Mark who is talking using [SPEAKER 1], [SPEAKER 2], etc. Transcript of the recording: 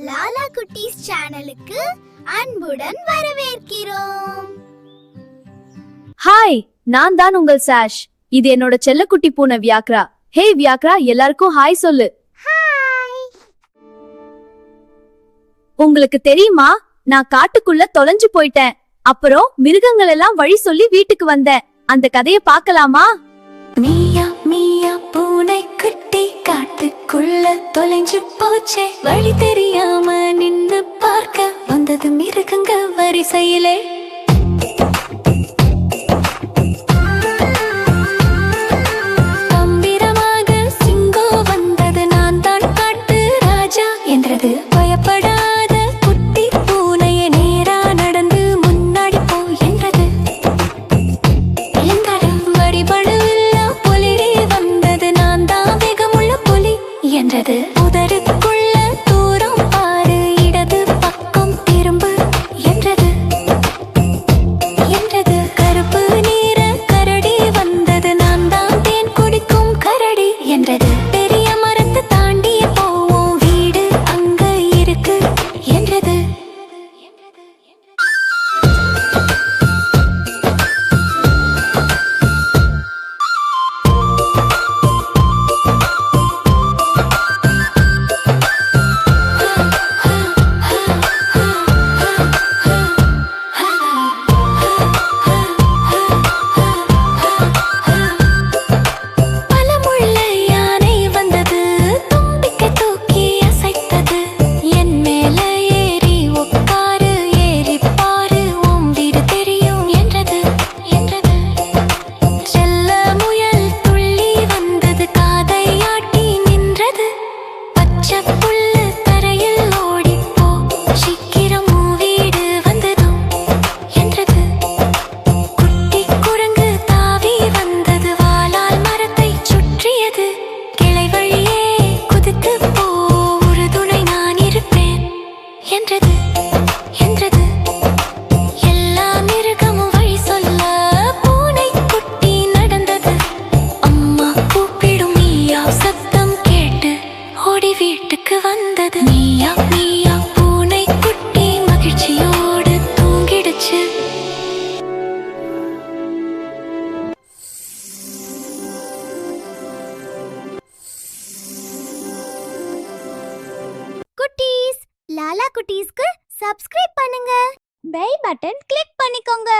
[SPEAKER 1] லாலா குட்டீஸ் சேனலுக்கு அன்புடன் வரவேற்கிறோம்.
[SPEAKER 2] ஹாய், நான் தான் உங்கள் சாஷ். இது என்னோட செல்லக்குட்டி பூனை வியாக்ரா. ஹே வியாக்ரா, எல்லாருக்கும் ஹாய் சொல்லு.
[SPEAKER 1] ஹாய்.
[SPEAKER 2] உங்களுக்கு தெரியுமா, நான் காட்டுக்குள்ள தொலைஞ்சு போயிட்டேன். அப்புறம் மிருகங்கள் எல்லாம் வழி சொல்லி வீட்டுக்கு வந்தேன். அந்த கதையை பார்க்கலாமா?
[SPEAKER 3] மியா மியா பூனை குட்டி காட்டுக்குள்ள தொலைஞ்சு போச்சே, வழி தெரியாம நின்னு பார்க்க வந்தது மிருகங்க வரிசையிலே. கம்பீரமாக சிங்கம் வந்தது, நான் தான் காட்டு ராஜா என்றது. பயப்படாத குட்டி பூனைய நேரா நடந்து முன்னாடி போ என்றது. என்றது. உதருக்குள்ள தூரம் பாரு, இடது பக்கம் திரும்பு என்றது. என்றது. கருப்பு நீர கரடி வந்தது, நான் தான் தேன் குடிக்கும் கரடி என்றது. பெரிய மரத்தை தாண்டிய போவோம், வீடு அங்க இருக்கு என்றது. வீட்டுக்கு வந்தது. மியா மியா பூனை குட்டி மகிழ்ச்சியோடு தூங்கிடுச்சு.
[SPEAKER 1] குட்டீஸ், லாலா குட்டீஸ்க்கு சப்ஸ்கிரைப் பண்ணுங்க. பெல் பட்டன் கிளிக் பண்ணிக்கோங்க.